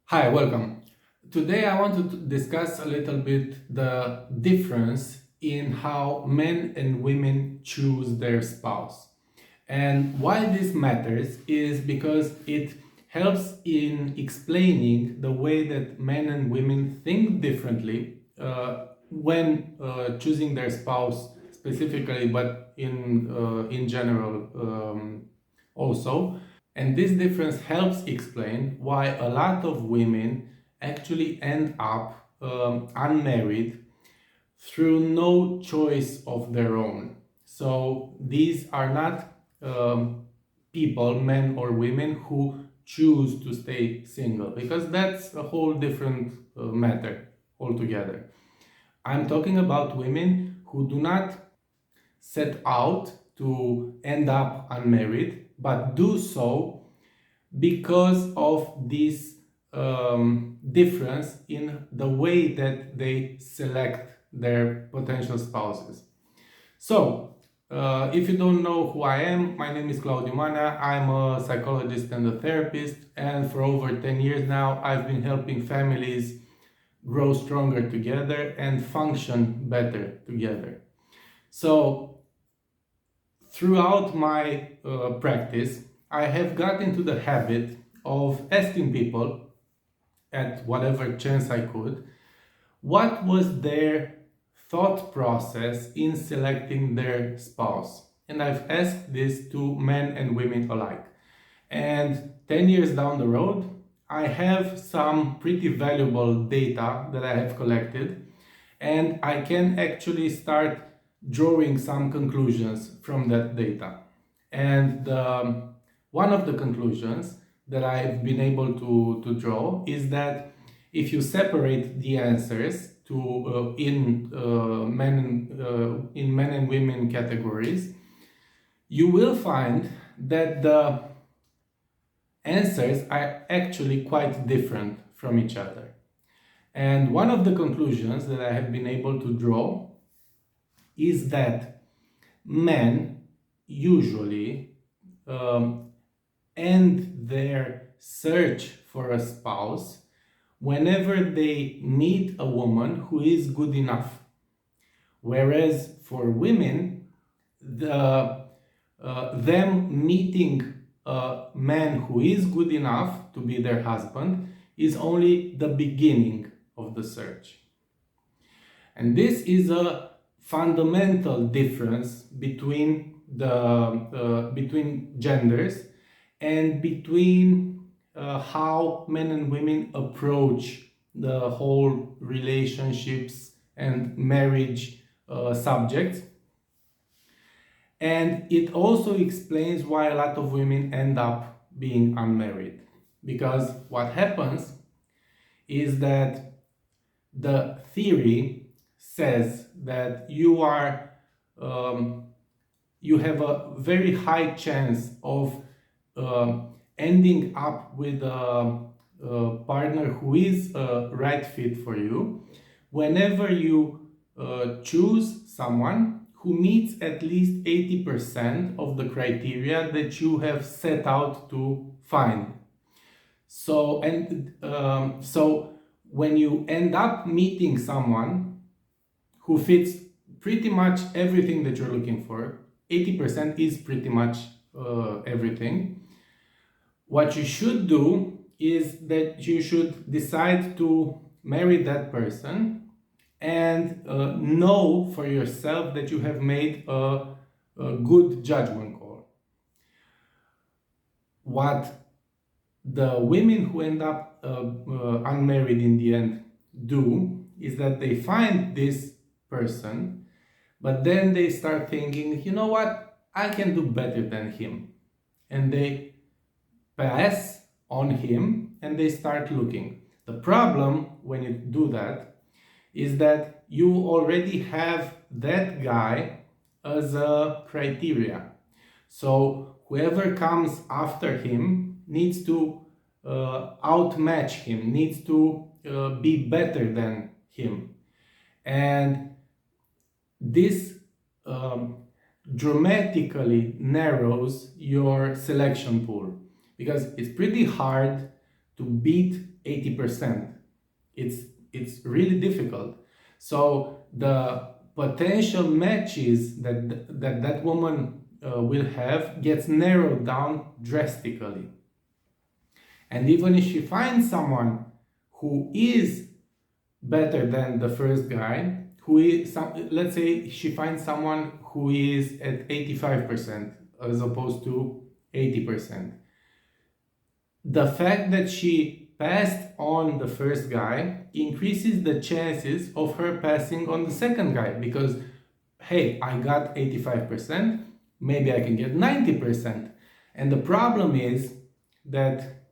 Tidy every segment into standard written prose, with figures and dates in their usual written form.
Hi, welcome. Today I want to discuss a little bit the difference in how men and women choose their spouse. And why this matters is because it helps in explaining the way that men and women think differently when choosing their spouse specifically, but in general also. And this difference helps explain why a lot of women actually end up unmarried through no choice of their own. So these are not people, men or women, who choose to stay single, because that's a whole different matter altogether. I'm talking about women who do not set out to end up unmarried, but do so because of this difference in the way that they select their potential spouses. So, if you don't know who I am, my name is Claudiu Manea. I'm a psychologist and a therapist, and for over 10 years now, I've been helping families grow stronger together and function better together. So, throughout my practice, I have got into the habit of asking people at whatever chance I could what was their thought process in selecting their spouse. And I've asked this to men and women alike. And 10 years down the road, I have some pretty valuable data that I have collected, and I can actually start drawing some conclusions from that data. And one of the conclusions that I've been able to draw is that if you separate the answers to in men and women categories, you will find that the answers are actually quite different from each other. And one of the conclusions that I have been able to draw is that men usually um, end their search for a spouse whenever they meet a woman who is good enough. Whereas for women, them meeting a man who is good enough to be their husband is only the beginning of the search. And this is a fundamental difference between between genders and between how men and women approach the whole relationships and marriage subjects. And it also explains why a lot of women end up being unmarried. Because what happens is that the theory says that you have a very high chance of ending up with a partner who is a right fit for you whenever you choose someone who meets at least 80% of the criteria that you have set out to find. So when you end up meeting someone who fits pretty much everything that you're looking for, 80% is pretty much everything. What you should do is that you should decide to marry that person and know for yourself that you have made a good judgment call. What the women who end up unmarried in the end do is that they find this person, but then they start thinking, you know what, I can do better than him. And they pass on him and they start looking. The problem when you do that is that you already have that guy as a criteria. So whoever comes after him needs to outmatch him, needs to be better than him. And this um, dramatically narrows your selection pool, because it's pretty hard to beat 80%. It's really difficult. So the potential matches that woman will have gets narrowed down drastically. And even if she finds someone who is better than the first guy, who is let's say she finds someone who is at 85% as opposed to 80%. The fact that she passed on the first guy increases the chances of her passing on the second guy, because hey, I got 85%, maybe I can get 90%. And the problem is that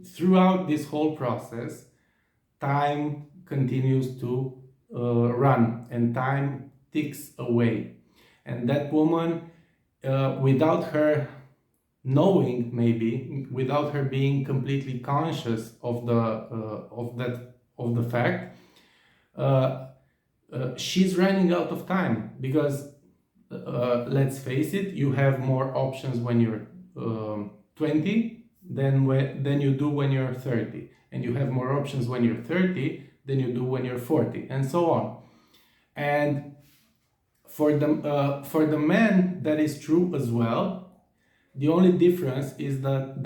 throughout this whole process, time continues to run, and time ticks away. And that woman, without her knowing, maybe without her being completely conscious of the fact, she's running out of time, because let's face it, you have more options when you're 20 than you do when you're 30, and you have more options when you're 30 than you do when you're 40, and so on. And for the men, that is true as well. The only difference is that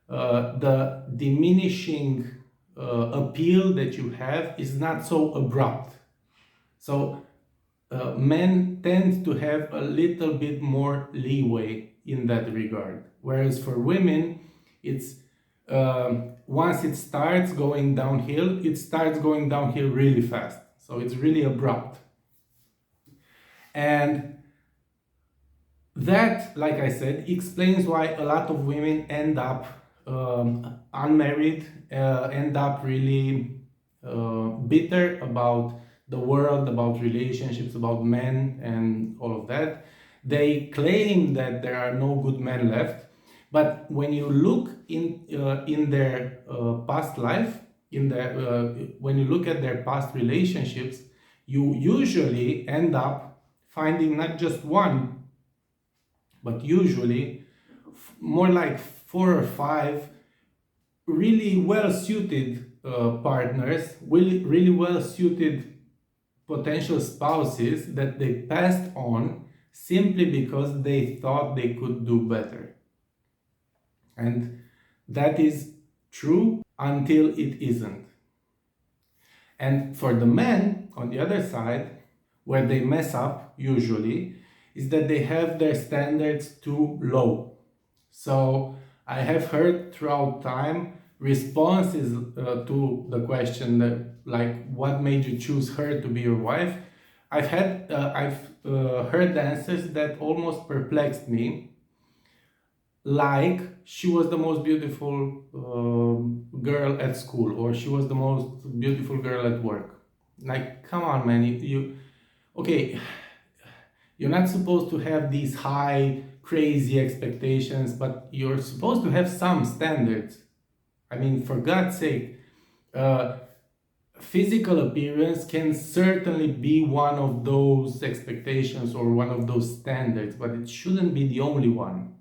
the diminishing appeal that you have is not so abrupt. So men tend to have a little bit more leeway in that regard, whereas for women, it's once it starts going downhill, it starts going downhill really fast. So it's really abrupt. And that, like I said, explains why a lot of women end up unmarried, end up really bitter about the world, about relationships, about men, and all of that. They claim that there are no good men left, but when you look in their past life, when you look at their past relationships, you usually end up finding not just one, but usually more like 4 or 5 really well-suited partners, really well-suited potential spouses that they passed on simply because they thought they could do better. And that is true until it isn't. And for the men, on the other side, where they mess up usually, is that they have their standards too low. So I have heard throughout time responses to the question that, like, what made you choose her to be your wife? I've heard answers that almost perplexed me, like she was the most beautiful girl at school, or she was the most beautiful girl at work. Like, come on, man, okay, you're not supposed to have these high, crazy expectations, but you're supposed to have some standards. I mean, for God's sake, physical appearance can certainly be one of those expectations or one of those standards, but it shouldn't be the only one.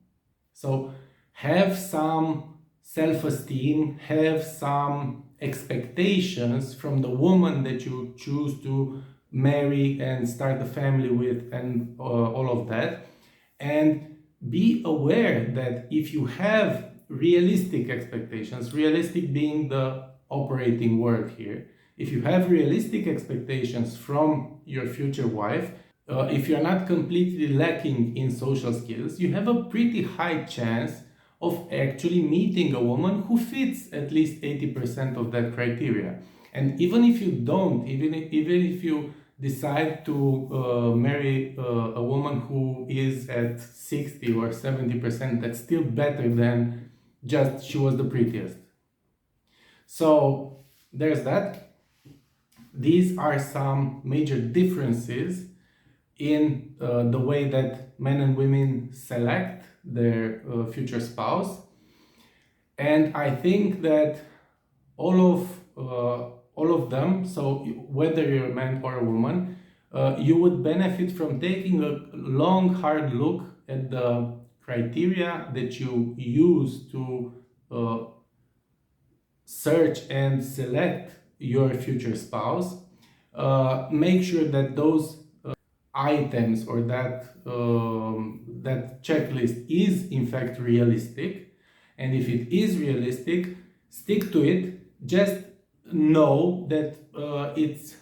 So have some self-esteem, have some expectations from the woman that you choose to marry and start a family with, and all of that. And be aware that if you have realistic expectations, realistic being the operating word here, if you have realistic expectations from your future wife, if you're not completely lacking in social skills, you have a pretty high chance of actually meeting a woman who fits at least 80% of that criteria. And even if you don't, even if you decide to marry a woman who is at 60 or 70%, that's still better than just she was the prettiest. So there's that. These are some major differences in the way that men and women select their future spouse. And I think that all of them, so whether you're a man or a woman, you would benefit from taking a long, hard look at the criteria that you use to search and select your future spouse, make sure that those items or that checklist is in fact realistic. And if it is realistic, stick to it. Just know that it's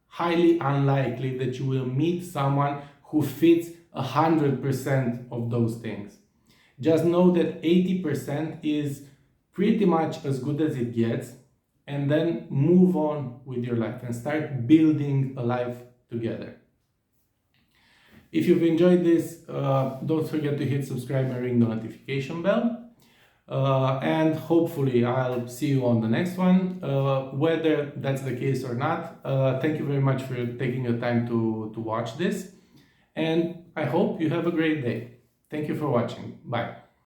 highly unlikely that you will meet someone who fits 100% of those things. Just know that 80% is pretty much as good as it gets, and then move on with your life and start building a life together. If you've enjoyed this, don't forget to hit subscribe and ring the notification bell. And hopefully I'll see you on the next one. Whether that's the case or not, thank you very much for taking the time to watch this. And I hope you have a great day. Thank you for watching. Bye.